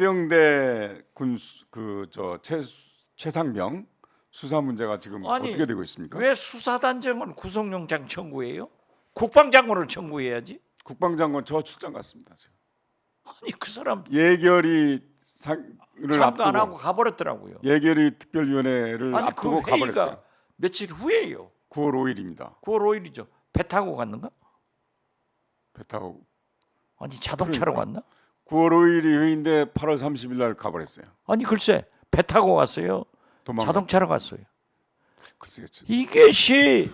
해병대 군그저 최상병 수사 문제가 지금 아니, 어떻게 되고 있습니까? 왜 수사단장은 구속영장 청구해요? 국방장관을 청구해야지. 국방장관 저 출장 갔습니다. 지금. 아니 그 사람 예결위 참가 안 하고 가버렸더라고요. 예결위 특별위원회를 아니 앞두고 그 회의가 가버렸어요. 며칠 후에요. 9월 5일입니다. 9월 5일이죠. 배 타고 갔는가? 배 타고 아니 자동차로 그러니까. 갔나? 9월 5일이 회의인데 8월 30일 날 가버렸어요. 아니 글쎄 배 타고 갔어요. 자동차로 갔어요. 글쎄요. 이것이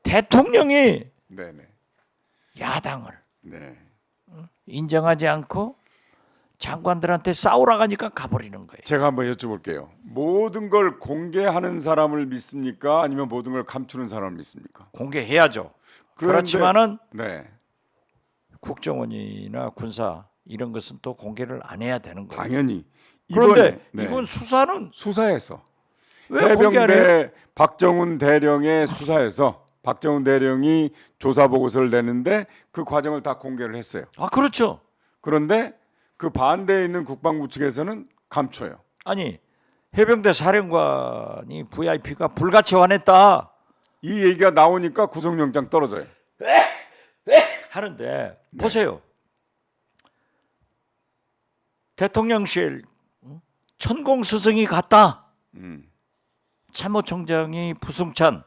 대통령이 네네. 야당을 네. 인정하지 않고 장관들한테 싸우러 가니까 가버리는 거예요. 제가 한번 여쭤볼게요. 모든 걸 공개하는 사람을 믿습니까? 아니면 모든 걸 감추는 사람을 믿습니까? 공개해야죠. 그런데, 그렇지만은 네. 국정원이나 군사 이런 것은 또 공개를 안 해야 되는 거예요. 당연히. 그런데 이번에, 이번 수사는 수사에서 왜 공개 안 해요? 해병대 박정훈 대령의 수사에서 박정훈 대령이 조사 보고서를 내는데 그 과정을 다 공개를 했어요. 아 그렇죠. 그런데 그 반대에 있는 국방부 측에서는 감춰요. 아니 해병대 사령관이 VIP가 불같이 화냈다 이 얘기가 나오니까 구속영장 떨어져요. 하는데 보세요. 대통령실 천공스승이 갔다. 참모총장이 부승찬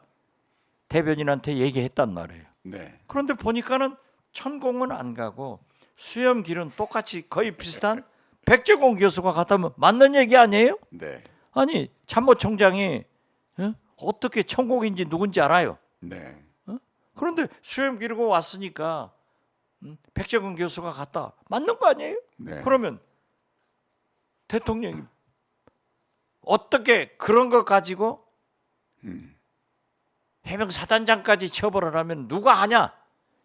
대변인한테 얘기했단 말이에요. 네. 그런데 보니까는 천공은 안 가고 수염길은 똑같이 거의 비슷한 백제공 교수가 갔다면 맞는 얘기 아니에요? 네. 아니 참모총장이 어떻게 천공인지 누군지 알아요. 네. 그런데 수염 기르고 왔으니까 백제공 교수가 갔다. 맞는 거 아니에요? 네. 그러면 대통령이 어떻게 그런 걸 가지고 해병 사단장까지 처벌을 하면 누가 하냐?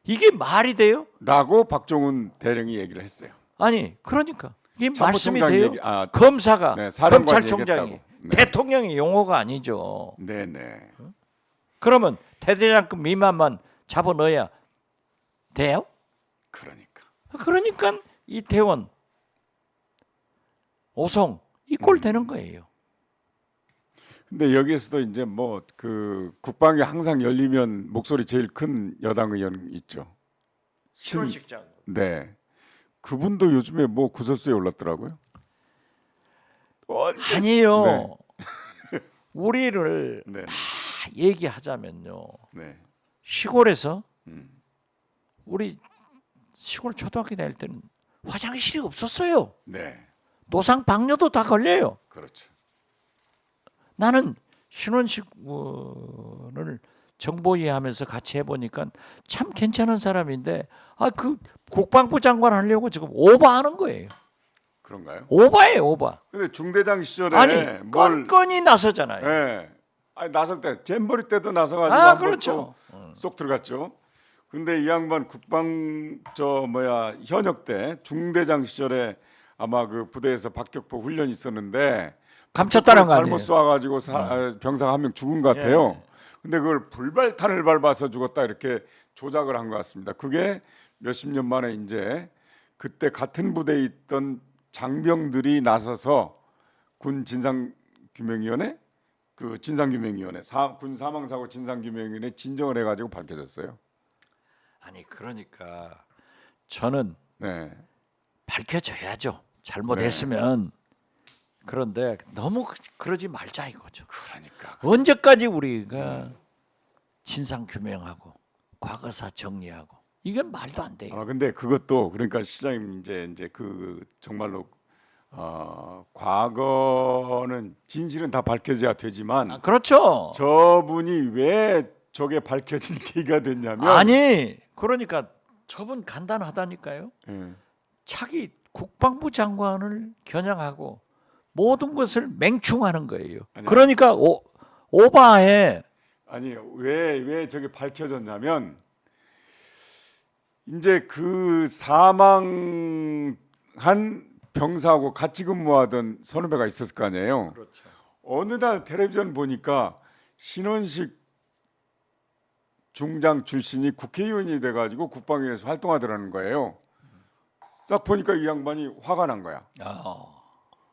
이게 말이 돼요? 라고 박정훈 대령이 얘기를 했어요. 아니 그러니까 이게 말씀이 참모총장 돼요? 검사가 네, 사령관이 검찰총장이 얘기했다고. 네. 대통령의 용어가 아니죠. 네네. 그러면 대대장급 미만만 잡아넣어야 돼요? 그러니까 이태원, 오송 이 꼴 되는 거예요. 근데 여기에서도 이제 뭐 그 국방이 항상 열리면 목소리 제일 큰 여당 의원 있죠. 신원식 장관. 네. 그분도 요즘에 뭐 구설수에 올랐더라고요. 아니에요. 네. 우리를 네. 다 얘기하자면요. 네. 시골에서 우리 시골 초등학교 다닐 때는 화장실이 없었어요. 네. 노상 방뇨도 다 걸려요. 그렇죠. 나는 신원식 의원을 정보위하면서 같이 해보니까 참 괜찮은 사람인데 그 국방부 장관 하려고 지금 오바하는 거예요. 그런가요? 오바예요, 오바. 근데 중대장 시절에 아니 건건이 나서잖아요. 네. 아니 나설 때 잼버리 때도 나서가지고 한번 그렇죠. 쏙 들어갔죠. 근데 이 양반 국방 현역 때 중대장 시절에 아마 그 부대에서 박격포 훈련이 있었는데 감췄다는 거 잘못 아니에요? 쏴가지고 병사가 한 명 죽은 것 같아요. 예. 근데 그걸 불발탄을 밟아서 죽었다 이렇게 조작을 한 것 같습니다. 그게 몇십 년 만에 이제 그때 같은 부대에 있던 장병들이 나서서 군 진상규명위원회 군 사망사고 진상규명위원회 진정을 해가지고 밝혀졌어요. 아니 그러니까 저는 네. 밝혀져야죠. 잘못했으면. 그런데 너무 그러지 말자 이거죠. 그러니까 언제까지 우리가 진상 규명하고 과거사 정리하고 이게 말도 안 돼요. 근데 그것도 그러니까 시장님 이제 그 정말로 과거는 진실은 다 밝혀져야 되지만 그렇죠. 저분이 왜 저게 밝혀진 계기가 됐냐면 아니 그러니까 저분 간단하다니까요. 예. 차기 국방부 장관을 겨냥하고 모든 것을 맹충하는 거예요. 아니요. 그러니까 오바해. 아니 왜 저게 밝혀졌냐면 이제 그 사망한 병사하고 같이 근무하던 선후배가 있었을 거 아니에요. 그렇죠. 어느 날 텔레비전 보니까 신원식 중장 출신이 국회의원이 돼가지고 국방위에서 활동하더라는 거예요. 딱 보니까 이 양반이 화가 난 거야.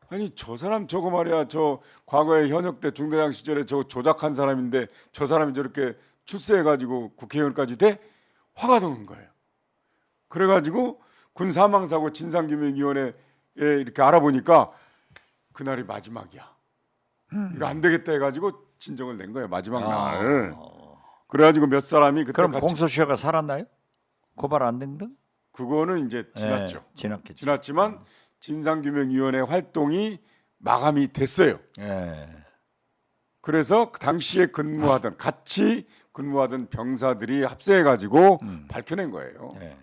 아니 저 사람 저거 말이야, 저 과거에 현역 때 중대장 시절에 저 조작한 사람인데 저 사람이 저렇게 출세해가지고 국회의원까지 돼? 화가 나는 거예요. 그래가지고 군 사망사고 진상규명위원회에 이렇게 알아보니까 그날이 마지막이야. 이거 안 되겠다 해가지고 진정을 낸 거예요, 마지막 날. 그래가지고 몇 사람이 그때 그럼 같이 공소시효가 살았나요? 고발 안 된 등? 그거는 이제 지났죠. 지났겠죠. 지났지만 진상규명위원회 활동이 마감이 됐어요. 예. 그래서 그 당시에 근무하던 같이 근무하던 병사들이 합세해가지고 밝혀낸 거예요. 예.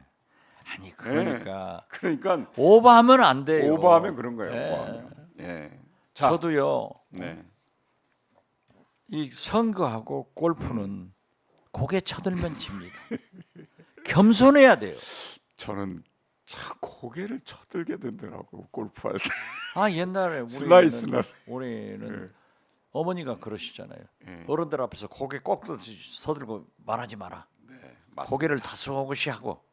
아니 그러니까 그러니까 오버하면 안 돼요. 오버하면 그런 거예요. 예. 오버하면. 예. 자, 저도요. 네. 이 선거하고 골프는 고개 쳐들면 집니다. 겸손해야 돼요. 저는 참 고개를 쳐들게 되더라고, 골프할 때. 아 옛날에 슬라이스나. 우리는 예. 어머니가 그러시잖아요. 예. 어른들 앞에서 고개 꼭 서들고 말하지 마라. 네, 맞습니다. 고개를 다소곳이 하고.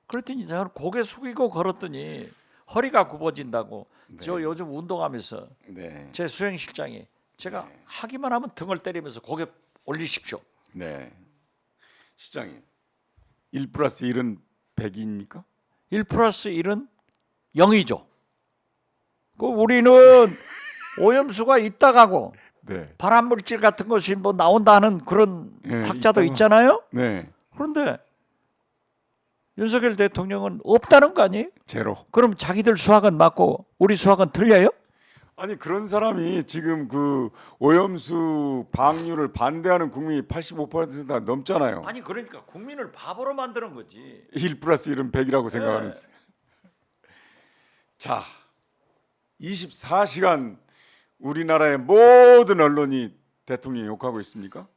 그랬더니 저는 고개 숙이고 걸었더니 허리가 굽어진다고. 저 요즘 운동하면서 네. 제 수행실장이 제가 하기만 하면 등을 때리면서 고개 올리십시오. 네. 시장님, 1 플러스 1은 100입니까? 1 플러스 1은 0이죠. 그 우리는 오염수가 있다 가고 네. 발암 물질 같은 것이 뭐 나온다는 그런 예, 학자도 있다고. 있잖아요. 네. 그런데 윤석열 대통령은 없다는 거 아니에요? 제로. 그럼 자기들 수학은 맞고 우리 수학은 틀려요? 아니 그런 사람이 지금 그 오염수 방류를 반대하는 국민이 85%가 넘잖아요. 아니 그러니까 국민을 바보로 만드는 거지. 1 플러스 1은 100이라고 생각하는. 네. 자, 24시간 우리나라의 모든 언론이 대통령 욕하고 있습니까?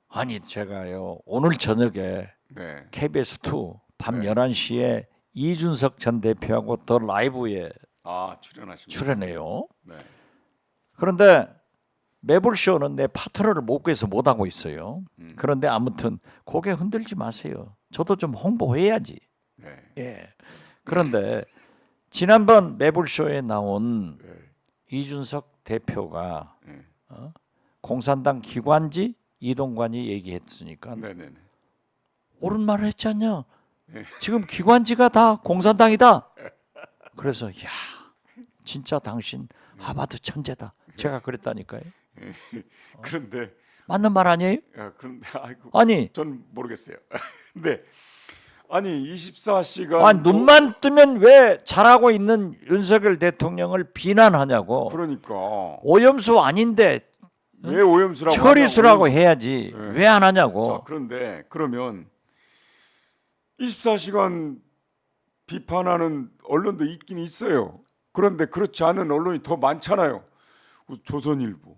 아니 제가요 오늘 저녁에 네. KBS2 밤 네. 11시에 이준석 전 대표하고 더 라이브에 아, 출연하십니다. 출연해요. 네. 그런데 매불쇼는 내 파트너를 못 구해서 못 하고 있어요. 그런데 아무튼 고개 흔들지 마세요. 저도 좀 홍보해야지. 네. 예. 그런데 지난번 매불쇼에 나온 네. 이준석 대표가 네. 공산당 기관지 이동관이 얘기했으니까 네, 네, 네. 옳은 말을 했지 않냐? 네. 지금 기관지가 다 공산당이다. 그래서 야 진짜 당신 하버드 천재다. 제가 그랬다니까요. 그런데 맞는 말 아니에요? 야, 그런데 아이고. 아니, 전 모르겠어요. 네. 아니 24시간 아니 눈만 뜨면 왜 잘하고 있는 윤석열 대통령을 비난하냐고. 그러니까 오염수 아닌데 왜 오염수라고 처리수라고 하냐고. 해야지. 네. 왜 안 하냐고. 자, 그런데 그러면 24시간 비판하는 언론도 있긴 있어요. 그런데 그렇지 않은 언론이 더 많잖아요. 조선일보,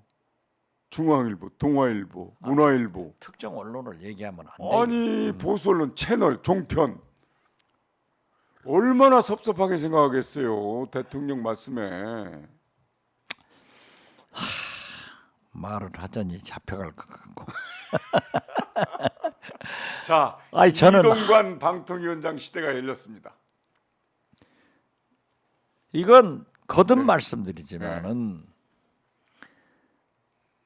중앙일보, 동아일보, 문화일보. 특정 언론을 얘기하면 안 돼요. 아니 보수 언론 채널 종편 얼마나 섭섭하게 생각하겠어요. 대통령 말씀에. 말을 하자니 잡혀갈 것 같고. 자, 아니, 저는 이동관 방통위원장 시대가 열렸습니다. 이건 거듭 말씀드리지만은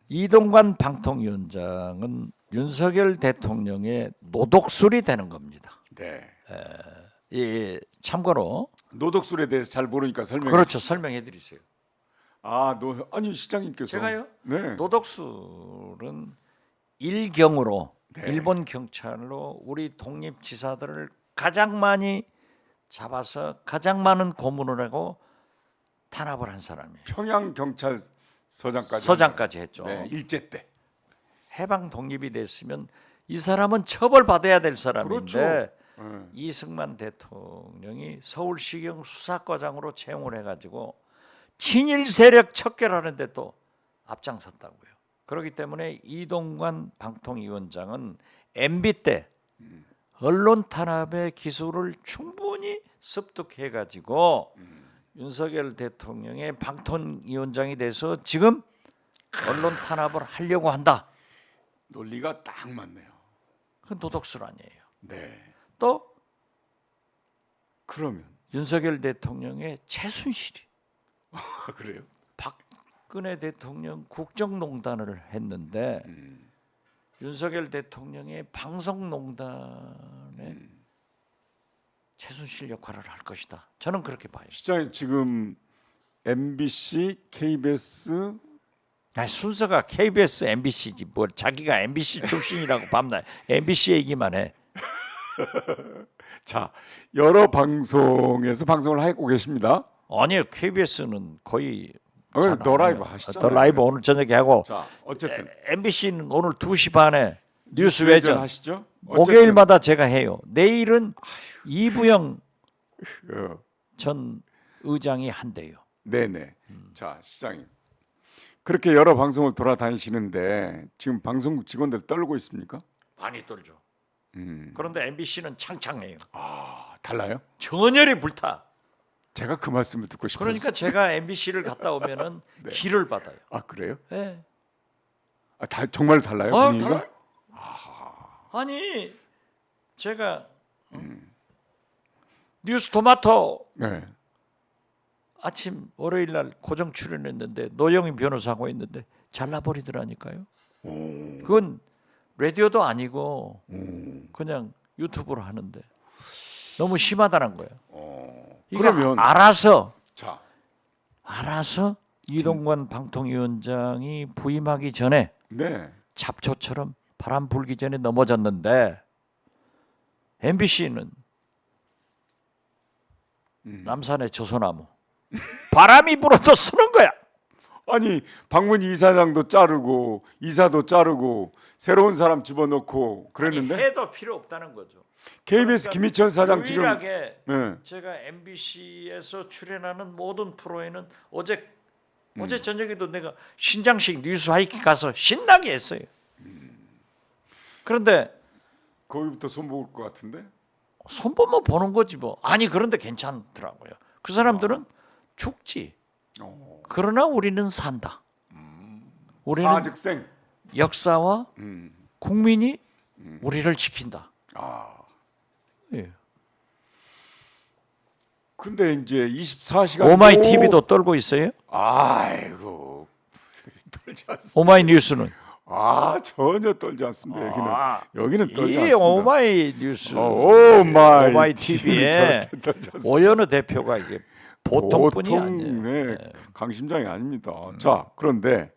이동관 방통위원장은 윤석열 대통령의 노독술이 되는 겁니다. 네. 참고로 노독술에 대해서 잘 모르니까 설명. 그렇죠. 설명해 드리세요. 아니 시장님께서. 제가요? 네. 노독술은 일경으로 네. 일본 경찰로 우리 독립지사들을 가장 많이 잡아서 가장 많은 고문을 하고 탄압을 한 사람이에요. 평양 경찰서장까지. 서장까지 했죠. 네, 일제 때. 해방 독립이 됐으면 이 사람은 처벌받아야 될 사람인데 그렇죠. 이승만 대통령이 서울시경 수사과장으로 채용을 해가지고 친일 세력 척결하는데 또 앞장섰다고요. 그렇기 때문에 이동관 방통위원장은 MB 때 언론 탄압의 기술을 충분히 습득해가지고 윤석열 대통령의 방통위원장이 돼서 지금 언론 탄압을 하려고 한다. 논리가 딱 맞네요. 그 노독술 아니에요. 네. 또 그러면 윤석열 대통령의 최순실이 그래요? 박근혜 대통령 국정농단을 했는데 윤석열 대통령의 방송농단에 최순실 역할을 할 것이다. 저는 그렇게 봐요. 시장님 지금 MBC, KBS 아니, 순서가 KBS, MBC지 뭐 자기가 MBC 출신이라고 밤낮 MBC 얘기만 해. 자 여러 방송에서 방송을 하고 계십니다. 아니요, KBS는 거의 더 라이브 하시잖아요. 더 라이브 오늘 저녁에 하고 자 어쨌든 MBC는 오늘 2시 반에 뉴스 외전 하시죠. 목요일마다 제가 해요. 내일은 이부영 전 의장이 한대요. 네네. 자 시장님 그렇게 여러 방송을 돌아다니시는데 지금 방송국 직원들 떨고 있습니까? 많이 떨죠. 그런데 MBC는 창창해요. 달라요? 전열이 불타. 제가 그 말씀을 듣고 싶어요. 그러니까 제가 MBC를 갔다 오면은 기를 받아요. 아 그래요? 네. 정말 달라요 분위기가? 달라요? 아니 제가 뉴스토마토 네. 아침 월요일 날 고정 출연했는데 노영희 변호사하고 있는데 잘라버리더라니까요. 그건 라디오도 아니고 그냥 유튜브로 하는데 너무 심하다는 거예요. 그러면 알아서 자 이동관 방통위원장이 부임하기 전에 네. 잡초처럼 바람 불기 전에 넘어졌는데 MBC는 남산의 조소나무 바람이 불어도 쓰는 거야. 아니 박문희 이사장도 자르고 이사도 자르고 새로운 사람 집어넣고 그랬는데 아니, 해도 필요 없다는 거죠. KBS 그러니까 김희천 사장 지금 유일하게 네. 제가 MBC에서 출연하는 모든 프로에는 어제 저녁에도 내가 신장식 뉴스 하이킥 가서 신나게 했어요. 그런데 거기부터 손볼 것 같은데 손보면 보는 거지 뭐. 아니 그런데 괜찮더라고요. 그 사람들은 죽지. 그러나 우리는 산다. 우리는 사직생 역사와 국민이 우리를 지킨다. 예. 근데 이제 24시간 오마이 TV도 떨고 있어요. 아이고 떨지 않습니다. 오마이 뉴스는 전혀 떨지 않습니다. 여기는 떨지 이 않습니다. 오마이 뉴스, 오마이 TV에 절대 떨지 않습니다. 오연우 대표가 이게 보통분이 아니에요. 네, 강심장이 아닙니다. 자 그런데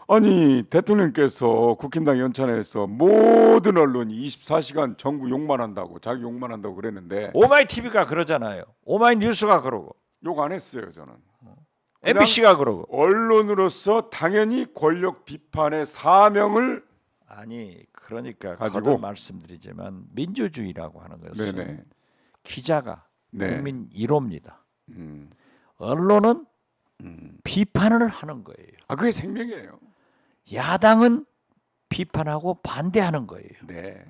아니 대통령께서 국힘당 연찬회에서 모든 언론이 24시간 정부 욕만 한다고 자기 욕만 한다고 그랬는데 오마이 TV가 그러잖아요. 오마이 뉴스가 그러고 욕 안 했어요 저는. MBC가 그러고. 언론으로서 당연히 권력 비판의 사명을 아니 그러니까 가지고. 거듭 말씀드리지만 민주주의라고 하는 것은 네네. 기자가 네. 국민 1호입니다. 언론은 비판을 하는 거예요. 그게 생명이에요. 야당은 비판하고 반대하는 거예요. 네.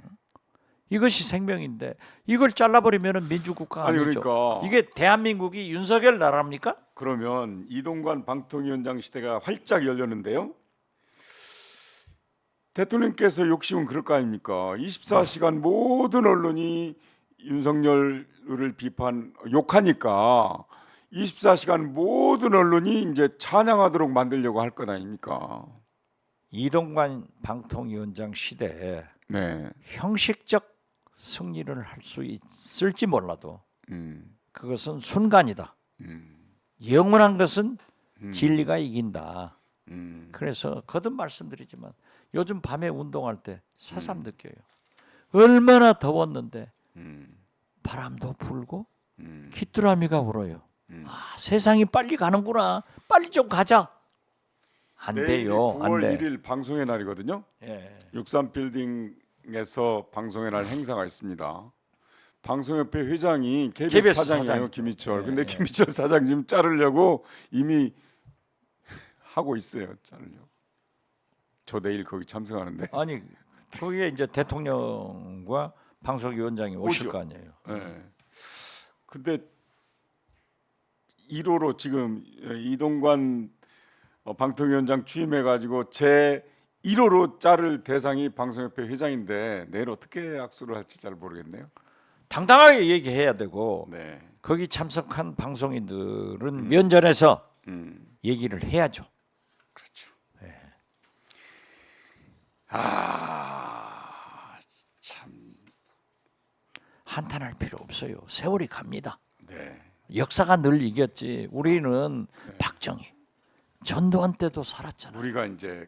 이것이 생명인데 이걸 잘라버리면 민주국가 아니, 아니죠. 그러니까. 이게 대한민국이 윤석열 나라입니까? 그러면 이동관 방통위원장 시대가 활짝 열렸는데요. 대통령께서 욕심은 그럴 거 아닙니까? 24시간 모든 언론이 윤석열을 욕하니까 24시간 모든 언론이 이제 찬양하도록 만들려고 할 것 아닙니까? 이동관 방통위원장 시대에 네. 형식적 승리를 할 수 있을지 몰라도 음. 그것은 순간이다. 영원한 것은 진리가 이긴다. 그래서 거듭 말씀드리지만 요즘 밤에 운동할 때 새삼 느껴요. 얼마나 더웠는데 바람도 불고 귀뚜라미가 울어요. 세상이 빨리 가는구나. 빨리 좀 가자. 안 내일이 돼요. 9월 안 돼. 1일 방송의 날이거든요. 예. 63빌딩에서 방송의 날 행사가 있습니다. 방송협회 회장이 KBS, KBS 사장이에요. 사장. 김희철. 예, 근데 예. 김희철 사장 지금 자르려고 이미 하고 있어요. 자르려고. 저 내일 거기 참석하는데. 아니 거기에 이제 대통령과 방송위원장이 오실 오죠. 거 아니에요. 네. 근데 1호로 지금 이동관 방통위원장 취임해 가지고 제 1호로 자를 대상이 방송협회 회장인데 내일 어떻게 악수를 할지 잘 모르겠네요. 당당하게 얘기해야 되고 네. 거기 참석한 방송인들은 면전에서 얘기를 해야죠. 그렇죠. 네. 참. 한탄할 필요 없어요. 세월이 갑니다. 네. 역사가 늘 이겼지. 우리는 박정희, 전두환 때도 살았잖아요. 우리가 이제